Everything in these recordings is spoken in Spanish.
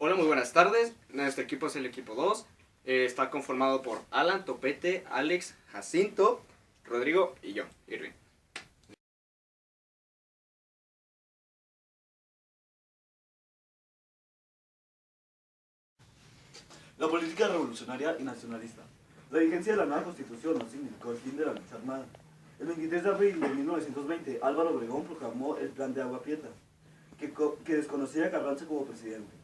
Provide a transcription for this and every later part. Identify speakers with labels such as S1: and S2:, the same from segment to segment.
S1: Hola, muy buenas tardes. Nuestro equipo es el equipo 2. Está conformado por Alan, Topete, Alex, Jacinto, Rodrigo y yo, Irving.
S2: La política revolucionaria y nacionalista. La vigencia de la nueva constitución no significó el fin de la lucha armada. El 23 de abril de 1920, Álvaro Obregón proclamó el Plan de Agua Prieta, que desconocía a Carranza como presidente.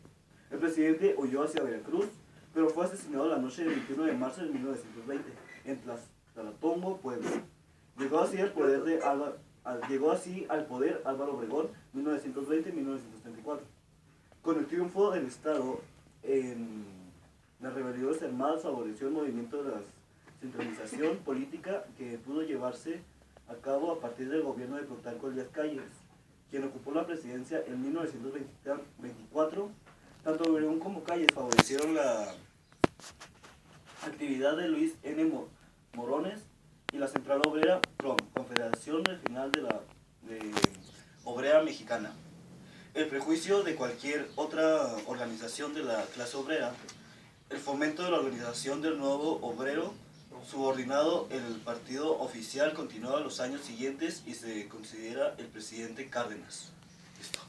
S2: El presidente huyó hacia Veracruz, pero fue asesinado la noche del 21 de marzo de 1920 en Tlalatongo, Puebla. Llegó así al poder Álvaro Obregón 1920-1934. Con el triunfo del Estado en las rebeliones armadas favoreció el movimiento de la centralización política que pudo llevarse a cabo a partir del gobierno de Plutarco Elías Calles, quien ocupó la presidencia en 1924. Tanto Obregón como Calles favorecieron la actividad de Luis N. Morones y la Central Obrera PROM, Confederación Regional de Obrera Mexicana. El prejuicio de cualquier otra organización de la clase obrera, el fomento de la organización del nuevo obrero subordinado en el partido oficial continuaba los años siguientes y se considera el presidente Cárdenas. Listo.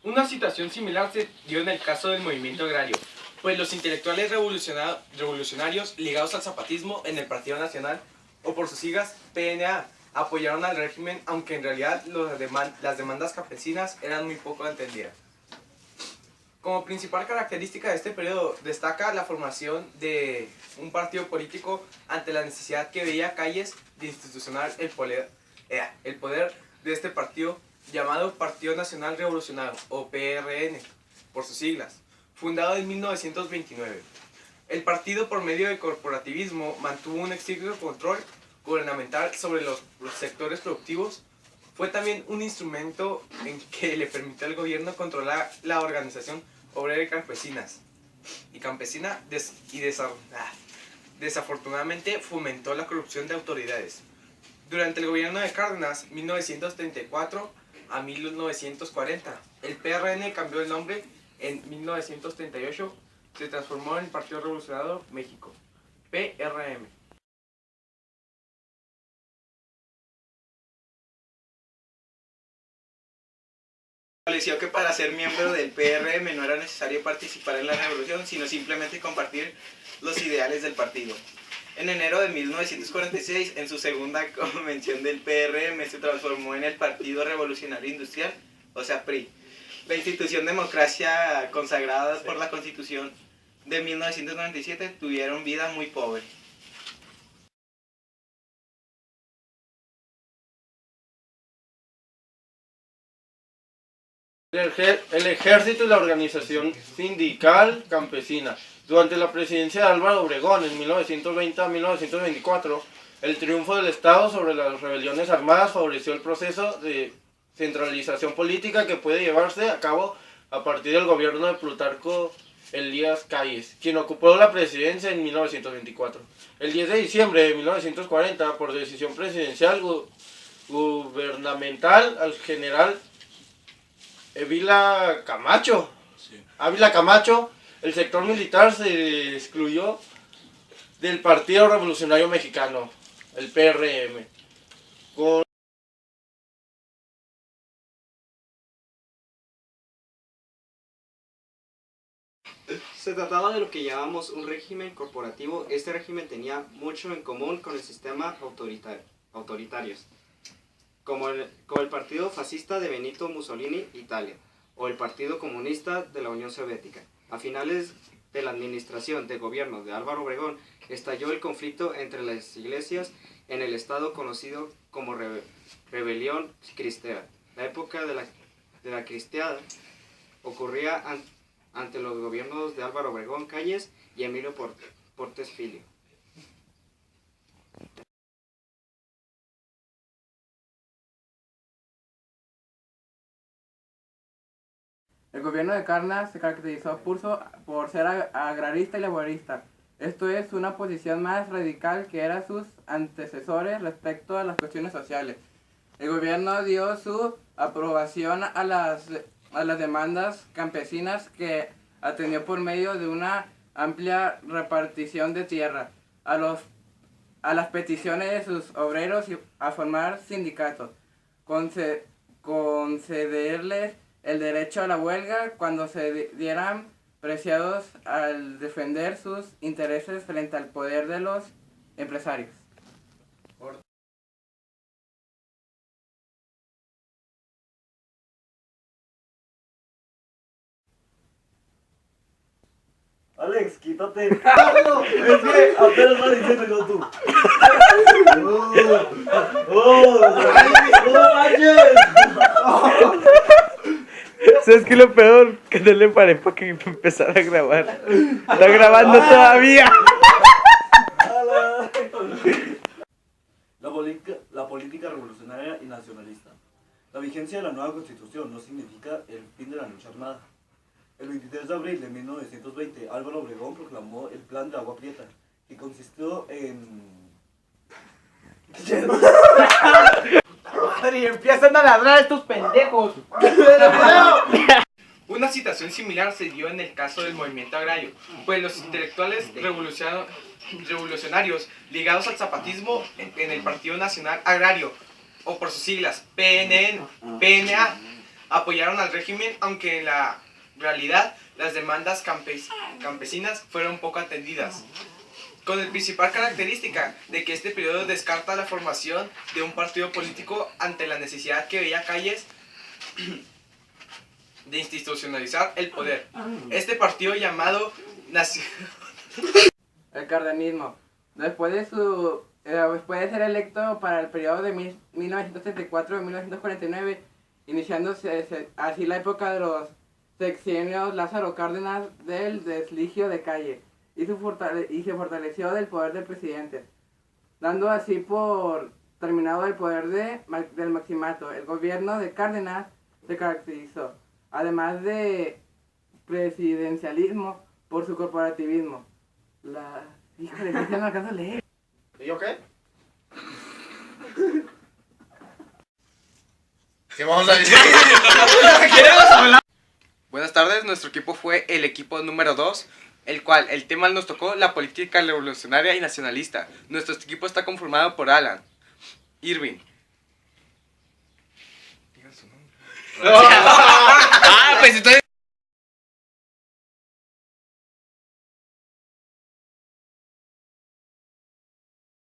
S3: Una situación similar se dio en el caso del movimiento agrario, pues los intelectuales revolucionarios ligados al zapatismo en el Partido Nacional, o por sus siglas PNA, apoyaron al régimen, aunque en realidad las demandas campesinas eran muy poco entendidas. Como principal característica de este periodo destaca la formación de un partido político ante la necesidad que veía Calles de institucionar el poder de este partido, llamado Partido Nacional Revolucionario, o PRN, por sus siglas, fundado en 1929. El partido, por medio del corporativismo, mantuvo un estricto control gubernamental sobre los sectores productivos. Fue también un instrumento en que le permitió al gobierno controlar la organización obrera y campesina desafortunadamente fomentó la corrupción de autoridades. Durante el gobierno de Cárdenas, 1934 a 1940, el PRN cambió el nombre en 1938, se transformó en el Partido Revolucionario México, PRM.
S4: Estableció que para ser miembro del PRM no era necesario participar en la revolución, sino simplemente compartir los ideales del partido. En enero de 1946, en su segunda convención del PRM, se transformó en el Partido Revolucionario Industrial, o sea, PRI. La institución democracia consagrada por la Constitución de 1997 tuvieron vida muy pobre.
S5: El ejército y la organización sindical campesina. Durante la presidencia de Álvaro Obregón en 1920 a 1924, el triunfo del Estado sobre las rebeliones armadas favoreció el proceso de centralización política que puede llevarse a cabo a partir del gobierno de Plutarco Elías Calles, quien ocupó la presidencia en 1924. El 10 de diciembre de 1940, por decisión presidencial gubernamental, al general Ávila Camacho, el sector militar se excluyó del Partido Revolucionario Mexicano, el PRM.
S1: Se trataba de lo que llamamos un régimen corporativo. Este régimen tenía mucho en común con el sistema autoritarios, como el Partido Fascista de Benito Mussolini, Italia, o el Partido Comunista de la Unión Soviética. A finales de la administración de gobierno de Álvaro Obregón, estalló el conflicto entre las iglesias en el estado conocido como Rebelión Cristera. La época de la cristiada ocurría ante los gobiernos de Álvaro Obregón Calles y Emilio Portes Filio.
S6: El gobierno de Cárdenas se caracterizó por ser agrarista y laborista. Esto es una posición más radical que eran sus antecesores respecto a las cuestiones sociales. El gobierno dio su aprobación a las demandas campesinas que atendió por medio de una amplia repartición de tierra, a las peticiones de sus obreros a formar sindicatos, concederles el derecho a la huelga cuando se dieran preciados al defender sus intereses frente al poder de los empresarios.
S2: Alex, quítate. Es que apenas va diciendo y no tú. ¡No manches!
S7: ¿Sabes qué es lo peor? Que no le paré para que empezara a grabar. Está grabando todavía.
S2: La política revolucionaria y nacionalista. La vigencia de la nueva constitución no significa el fin de la lucha armada. El 23 de abril de 1920, Álvaro Obregón proclamó el Plan de Agua Prieta, que consistió en...
S7: Madre, empiezan a ladrar estos pendejos.
S3: Una situación similar se dio en el caso del movimiento agrario, pues los intelectuales revolucionarios ligados al zapatismo en el Partido Nacional Agrario, o por sus siglas PNA, apoyaron al régimen, aunque en la realidad las demandas campesinas fueron poco atendidas, con la principal característica de que este periodo descarta la formación de un partido político ante la necesidad que veía Calles de institucionalizar el poder. Este partido llamado
S6: El cardenismo. Después de ser electo para el periodo de 1934 a 1949, iniciándose así la época de los sexenios Lázaro Cárdenas del desligio de Calle, y se fortaleció del poder del presidente, dando así por terminado el poder del maximato. El gobierno de Cárdenas se caracterizó, además de presidencialismo, por su corporativismo. Híjole, no alcanzo a leer.
S5: ¿Y yo qué? ¿Qué vamos a decir?
S3: Buenas tardes, nuestro equipo fue el equipo número 2, el cual el tema nos tocó la política revolucionaria y nacionalista. Nuestro equipo está conformado por Alan, Irving. Diga su nombre. Pues entonces